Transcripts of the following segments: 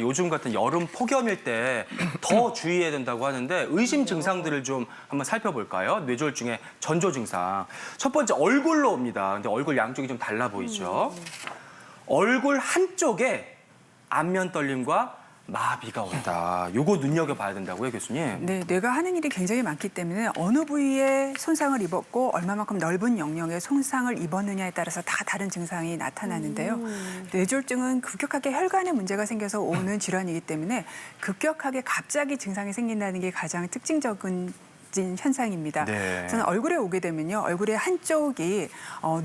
요즘 같은 여름 폭염일 때 더 주의해야 된다고 하는데 의심 증상들을 좀 한번 살펴볼까요? 뇌졸중의 전조 증상. 첫 번째 얼굴로 옵니다. 근데 얼굴 양쪽이 좀 달라 보이죠? 얼굴 한쪽에 안면 떨림과 마비가 온다. 요거 눈여겨봐야 된다고요, 교수님? 네, 뇌가 하는 일이 굉장히 많기 때문에 어느 부위에 손상을 입었고 얼마만큼 넓은 영역에 손상을 입었느냐에 따라서 다 다른 증상이 나타나는데요. 뇌졸중은 급격하게 혈관에 문제가 생겨서 오는 질환이기 때문에 급격하게 갑자기 증상이 생긴다는 게 가장 특징적인 현상입니다. 네. 저는 얼굴에 오게 되면요, 얼굴의 한쪽이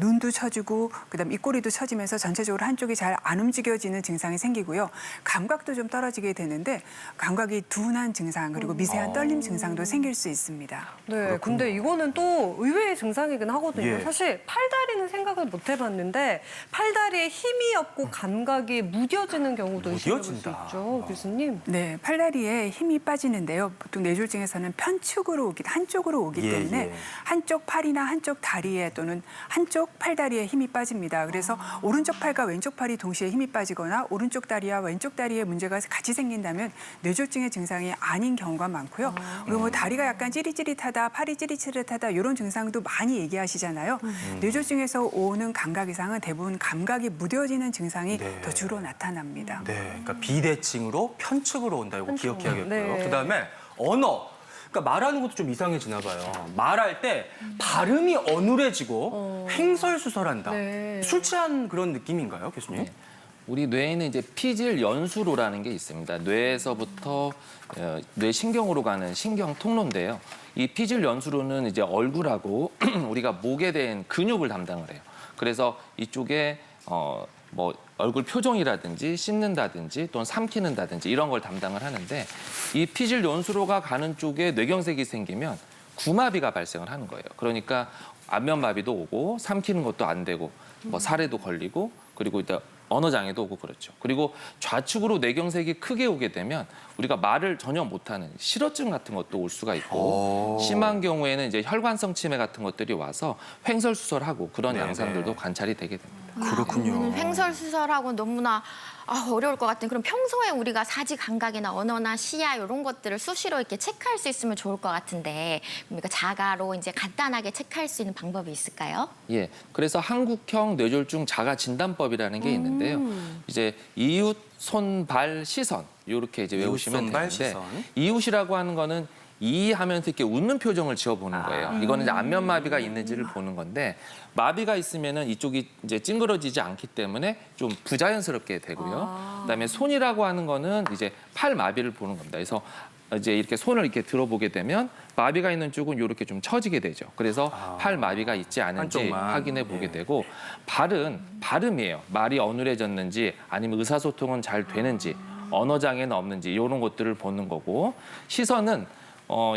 눈도 처지고 그다음 입꼬리도 처지면서 전체적으로 한쪽이 잘 안 움직여지는 증상이 생기고요. 감각도 좀 떨어지게 되는데 감각이 둔한 증상 그리고 미세한 떨림 증상도 생길 수 있습니다. 네, 근데 이거는 또 의외의 증상이긴 하거든요. 예. 사실 팔다리는 생각을 못 해봤는데 팔다리에 힘이 없고 감각이 무뎌지는 경우도 있을 수 무뎌진다. 있죠, 교수님. 네, 팔다리에 힘이 빠지는데요. 보통 뇌졸중에서는 편축으로 한쪽으로 오기 예, 때문에 예. 한쪽 팔이나 한쪽 다리에 또는 한쪽 팔다리에 힘이 빠집니다. 그래서 오른쪽 팔과 왼쪽 팔이 동시에 힘이 빠지거나 오른쪽 다리와 왼쪽 다리에 문제가 같이 생긴다면 뇌졸중의 증상이 아닌 경우가 많고요. 그리고 뭐 다리가 약간 찌릿찌릿하다, 팔이 찌릿찌릿하다 이런 증상도 많이 얘기하시잖아요. 뇌졸중에서 오는 감각 이상은 대부분 감각이 무뎌지는 증상이 네. 더 주로 나타납니다. 네, 그러니까 비대칭으로 편측으로 온다. 이거 편측. 기억해야겠고요. 네. 그다음에 언어. 그러니까 말하는 것도 좀 이상해지나 봐요. 말할 때 발음이 어눌해지고 횡설수설한다. 네. 술 취한 그런 느낌인가요, 교수님? 네. 우리 뇌에는 이제 피질 연수로라는 게 있습니다. 뇌에서부터 뇌신경으로 가는 신경 통로인데요. 이 피질 연수로는 이제 얼굴하고 우리가 목에 대한 근육을 담당을 해요. 그래서 이쪽에 뭐 얼굴 표정이라든지 씹는다든지 또는 삼키는다든지 이런 걸 담당을 하는데 이 피질 연수로가 가는 쪽에 뇌경색이 생기면 구마비가 발생을 하는 거예요. 그러니까 안면마비도 오고 삼키는 것도 안 되고 뭐 살에도 걸리고 그리고 이제 언어장애도 오고 그렇죠. 그리고 좌측으로 뇌경색이 크게 오게 되면 우리가 말을 전혀 못하는 실어증 같은 것도 올 수가 있고 심한 경우에는 이제 혈관성 치매 같은 것들이 와서 횡설수설하고 그런 네네. 양상들도 관찰이 되게 됩니다. 그렇군요. 횡설수설하고 너무나 어려울 것 같은 그럼 평소에 우리가 사지 감각이나 언어나 시야 이런 것들을 수시로 이렇게 체크할 수 있으면 좋을 것 같은데 그러니까 자가로 이제 간단하게 체크할 수 있는 방법이 있을까요? 예, 그래서 한국형 뇌졸중 자가 진단법이라는 게 있는데요. 이제 이웃, 손, 발, 시선 이렇게 이제 외우시면 손, 발, 되는데 시선. 이웃이라고 하는 거는 이하면서 이렇게 웃는 표정을 지어보는 거예요. 이거는 이제 안면마비가 있는지를 보는 건데 마비가 있으면은 이쪽이 이제 찡그러지지 않기 때문에 좀 부자연스럽게 되고요. 그다음에 손이라고 하는 거는 이제 팔 마비를 보는 겁니다. 그래서 이제 이렇게 손을 이렇게 들어보게 되면 마비가 있는 쪽은 이렇게 좀 처지게 되죠. 그래서 팔 마비가 있지 않은지 한쪽만. 확인해 보게 예. 되고 발은 발음이에요. 말이 어눌해졌는지 아니면 의사소통은 잘 되는지 언어 장애는 없는지 이런 것들을 보는 거고 시선은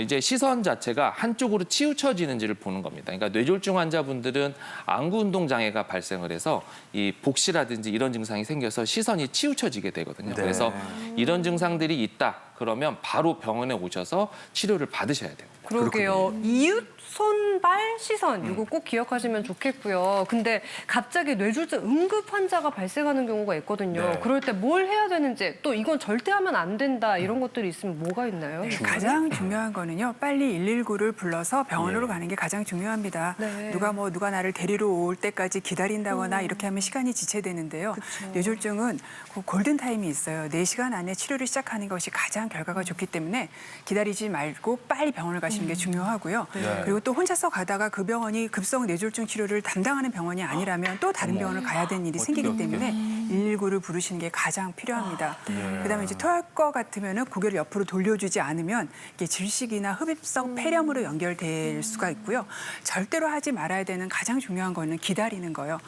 이제 시선 자체가 한쪽으로 치우쳐지는지를 보는 겁니다. 그러니까 뇌졸중 환자분들은 안구 운동 장애가 발생을 해서 이 복시라든지 이런 증상이 생겨서 시선이 치우쳐지게 되거든요. 네. 그래서 이런 증상들이 있다 그러면 바로 병원에 오셔서 치료를 받으셔야 돼요. 그러게요. 이웃, 손, 발, 시선 이거 꼭 기억하시면 좋겠고요. 근데 갑자기 뇌졸중 응급 환자가 발생하는 경우가 있거든요. 네. 그럴 때 뭘 해야 되는지 또 이건 절대 하면 안 된다 이런 것들이 있으면 뭐가 있나요? 가장 중요한 거는요. 빨리 119를 불러서 병원으로 예. 가는 게 가장 중요합니다. 네. 누가 나를 데리러 올 때까지 기다린다거나 이렇게 하면 시간이 지체되는데요. 뇌졸중은 그 골든 타임이 있어요. 4시간 안에 치료를 시작하는 것이 가장 결과가 좋기 때문에 기다리지 말고 빨리 병원을 가시는 게 중요하고요. 네. 그리고 또 혼자서 가다가 그 병원이 급성 뇌졸중 치료를 담당하는 병원이 아니라면 또 다른 병원을 가야 되는 일이 생기기 때문에 119를 부르시는 게 가장 필요합니다. 그다음에 이제 토할 것 같으면은 고개를 옆으로 돌려주지 않으면 이게 질식이나 흡입성 폐렴으로 연결될 수가 있고요. 절대로 하지 말아야 되는 가장 중요한 거는 기다리는 거요.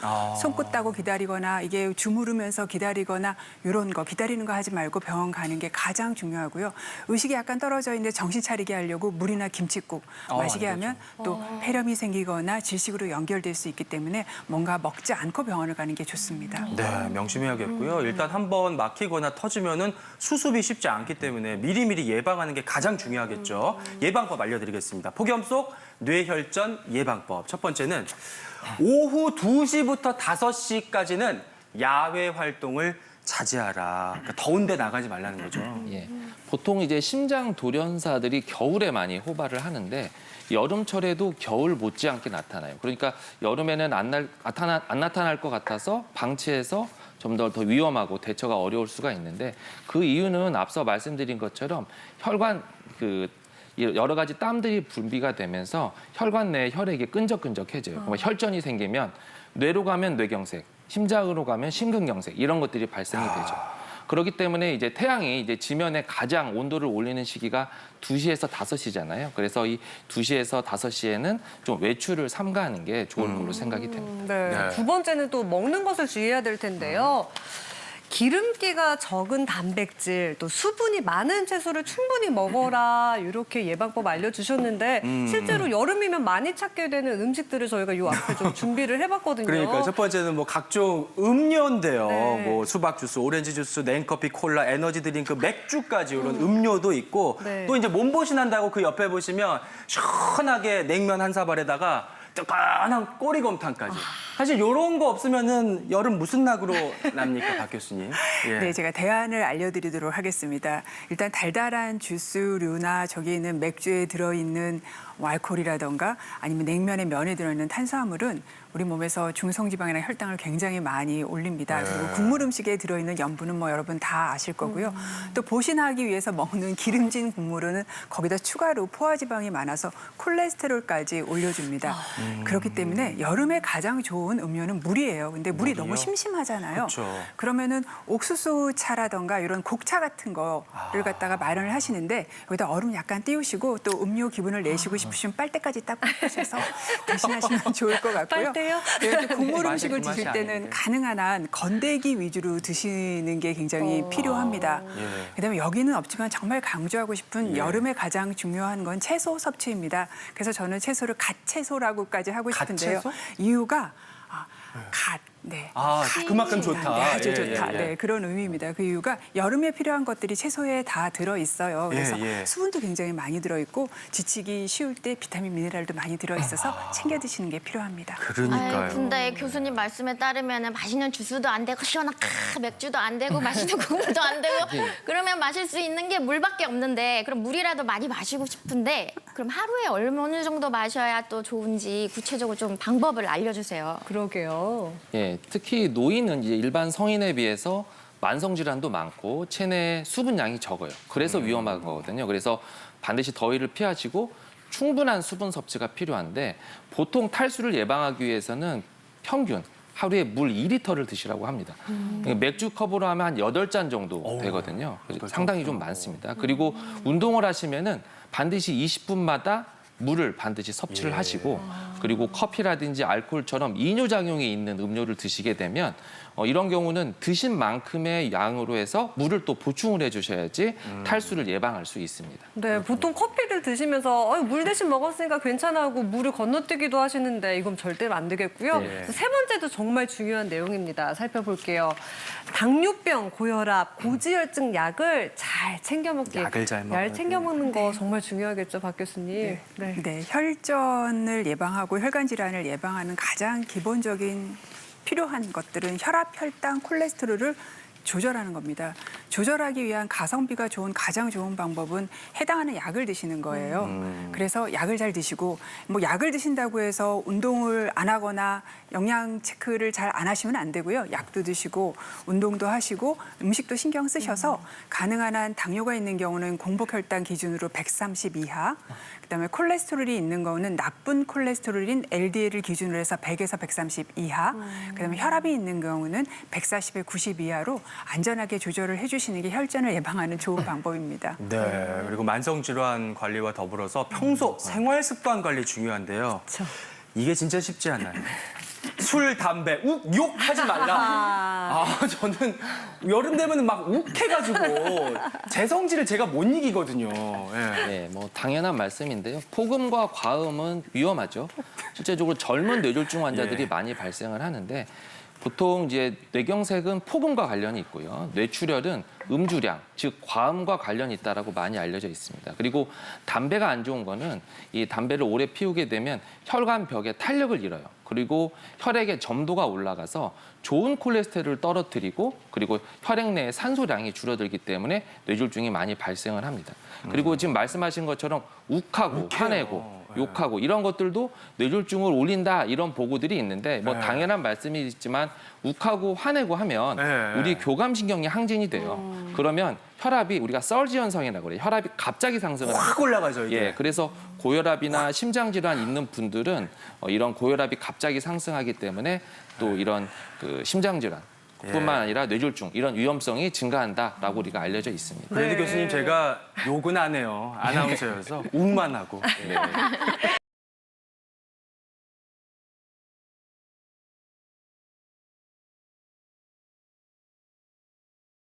손끝 따고 기다리거나 이게 주무르면서 기다리거나 이런 거 기다리는 거 하지 말고 병원 가는 게 가장 중요하고요. 의식이 약간 떨어져 있는데 정신 차리게 하려고 물이나 김칫국 마시게 안 되죠. 하면 또 폐렴이 생기거나 질식으로 연결될 수 있기 때문에 뭔가 먹지 않고 병원을 가는 게 좋습니다. 네, 명심해야겠고요. 일단 한번 막히거나 터지면은 수습이 쉽지 않기 때문에 미리미리 예방하는 게 가장 중요하겠죠. 예방법 알려드리겠습니다. 폭염 속 뇌혈전 예방법. 첫 번째는 오후 2시부터 5시까지는 야외 활동을 자제하라. 그러니까 더운데 나가지 말라는 거죠. 예. 보통 이제 심장 돌연사들이 겨울에 많이 호발을 하는데 여름철에도 겨울 못지않게 나타나요. 그러니까 여름에는 안 나타날 것 같아서 방치해서 좀 더 위험하고 대처가 어려울 수가 있는데 그 이유는 앞서 말씀드린 것처럼 혈관 여러 가지 땀들이 분비가 되면서 혈관 내 혈액이 끈적끈적해져요. 그러면 혈전이 생기면 뇌로 가면 뇌경색, 심장으로 가면 심근경색 이런 것들이 발생이 되죠. 그렇기 때문에 이제 태양이 이제 지면에 가장 온도를 올리는 시기가 2시에서 5시잖아요. 그래서 이 2시에서 5시에는 좀 외출을 삼가하는 게 좋을 걸로 생각이 됩니다. 네. 두 번째는 또 먹는 것을 주의해야 될 텐데요. 기름기가 적은 단백질, 또 수분이 많은 채소를 충분히 먹어라 이렇게 예방법 알려주셨는데 실제로 여름이면 많이 찾게 되는 음식들을 저희가 요 앞에 좀 준비를 해봤거든요. 그러니까 첫 번째는 뭐 각종 음료인데요. 네. 뭐 수박 주스, 오렌지 주스, 냉커피, 콜라, 에너지 드링크, 맥주까지 이런 음료도 있고 네. 또 이제 몸보신 한다고 그 옆에 보시면 시원하게 냉면 한 사발에다가 뜨끈한 꼬리곰탕까지. 사실 이런 거 없으면은 여름 무슨 낙으로 납니까, 박 교수님? 예. 네, 제가 대안을 알려드리도록 하겠습니다. 일단 달달한 주스류나 저기 있는 맥주에 들어있는 뭐 알코올이라던가 아니면 냉면에 면에 들어있는 탄수화물은 우리 몸에서 중성지방이나 혈당을 굉장히 많이 올립니다. 그리고 국물 음식에 들어있는 염분은 뭐 여러분 다 아실 거고요. 또 보신하기 위해서 먹는 기름진 국물은 거기다 추가로 포화지방이 많아서 콜레스테롤까지 올려줍니다. 그렇기 때문에 여름에 가장 좋은 음료는 물이에요. 근데 물이 물이요? 너무 심심하잖아요. 그렇죠. 그러면은 옥수수 차라던가 이런 곡차 같은 거를 갖다가 마련을 하시는데 여기다 얼음 약간 띄우시고 또 음료 기분을 내시고 싶으시면 빨대까지 딱 꽂으셔서 대신하시면 좋을 것 같고요. 빨대요? 네, 이렇게 국물 맛이 음식을 그 맛이 드실 때는 아닌데. 가능한 한 건더기 위주로 드시는 게 굉장히 필요합니다. 예. 그다음에 여기는 없지만 정말 강조하고 싶은 여름에 가장 중요한 건 채소 섭취입니다. 그래서 저는 채소를 갓채소라고까지 하고 싶은데요. 갓채소? 이유가 갓. 네. 아, 그만큼 좋다. 네, 아주 예, 좋다. 예, 예. 네, 그런 의미입니다. 그 이유가 여름에 필요한 것들이 채소에 다 들어 있어요. 그래서 예, 예. 수분도 굉장히 많이 들어 있고 지치기 쉬울 때 비타민 미네랄도 많이 들어 있어서 챙겨 드시는 게 필요합니다. 그러니까요. 아유, 근데 교수님 말씀에 따르면 맛있는 주스도 안 되고 시원한 맥주도 안 되고 맛있는 국물도 안 되고 그러면 마실 수 있는 게 물밖에 없는데 그럼 물이라도 많이 마시고 싶은데 그럼 하루에 어느 정도 마셔야 또 좋은지 구체적으로 좀 방법을 알려주세요. 그러게요. 예, 특히 노인은 이제 일반 성인에 비해서 만성 질환도 많고 체내 수분량이 적어요. 그래서 위험한 거거든요. 그래서 반드시 더위를 피하시고 충분한 수분 섭취가 필요한데 보통 탈수를 예방하기 위해서는 평균 하루에 물 2리터를 드시라고 합니다. 맥주 컵으로 하면 한 8잔 정도 되거든요. 그래서 상당히 좀 많습니다. 그리고 운동을 하시면은 반드시 20분마다 물을 반드시 섭취를 하시고 그리고 커피라든지 알코올처럼 이뇨작용이 있는 음료를 드시게 되면 이런 경우는 드신 만큼의 양으로 해서 물을 또 보충을 해주셔야지 탈수를 예방할 수 있습니다. 네, 보통 커피를 드시면서 물 대신 먹었으니까 괜찮아 하고 물을 건너뛰기도 하시는데 이건 절대로 안 되겠고요. 네. 세 번째도 정말 중요한 내용입니다. 살펴볼게요. 당뇨병, 고혈압, 고지혈증 약을 잘 챙겨 먹기. 약을 잘 먹어야 챙겨 먹는 거 정말 중요하겠죠, 박 교수님. 네. 네, 혈전을 예방하고 혈관 질환을 예방하는 가장 기본적인 필요한 것들은 혈압, 혈당, 콜레스테롤을 조절하는 겁니다. 조절하기 위한 가성비가 좋은 가장 좋은 방법은 해당하는 약을 드시는 거예요. 그래서 약을 잘 드시고 뭐 약을 드신다고 해서 운동을 안 하거나 영양 체크를 잘 안 하시면 안 되고요. 약도 드시고 운동도 하시고 음식도 신경 쓰셔서 가능한 한 당뇨가 있는 경우는 공복 혈당 기준으로 130 이하, 그다음에 콜레스테롤이 있는 거는 나쁜 콜레스테롤인 LDL을 기준으로 해서 100에서 130 이하, 그다음에 혈압이 있는 경우는 140에 90 이하로 안전하게 조절을 해주시는 게 혈전을 예방하는 좋은 방법입니다. 네, 그리고 만성 질환 관리와 더불어서 평소 생활 습관 관리 중요한데요. 이게 진짜 쉽지 않아요. 술, 담배, 욕 하지 말라. 저는 여름 되면 막 욱해가지고 제 성질을 제가 못 이기거든요. 예. 네, 뭐 당연한 말씀인데요. 폭음과 과음은 위험하죠. 실제적으로 젊은 뇌졸중 환자들이 예. 많이 발생을 하는데 보통 이제 뇌경색은 폭음과 관련이 있고요. 뇌출혈은 음주량, 즉 과음과 관련이 있다라고 많이 알려져 있습니다. 그리고 담배가 안 좋은 거는 이 담배를 오래 피우게 되면 혈관 벽에 탄력을 잃어요. 그리고 혈액의 점도가 올라가서 좋은 콜레스테롤을 떨어뜨리고 그리고 혈액 내의 산소량이 줄어들기 때문에 뇌졸중이 많이 발생을 합니다. 그리고 지금 말씀하신 것처럼 욱하고 화내고 욕하고 이런 것들도 뇌졸중을 올린다 이런 보고들이 있는데 뭐 당연한 말씀이지만 욱하고 화내고 하면 우리 교감신경이 항진이 돼요. 그러면 혈압이 우리가 서지 현상이라고 그래요. 혈압이 갑자기 상승을 확 올라가죠, 이게. 예, 그래서 고혈압이나 심장 질환 있는 분들은 이런 고혈압이 갑자기 상승하기 때문에 또 이런 그 심장 질환 뿐만 아니라 뇌졸중 이런 위험성이 증가한다라고 우리가 알려져 있습니다. 그래도 교수님 제가 욕은 안 해요. 아나운서여서 욱만 하고. 네.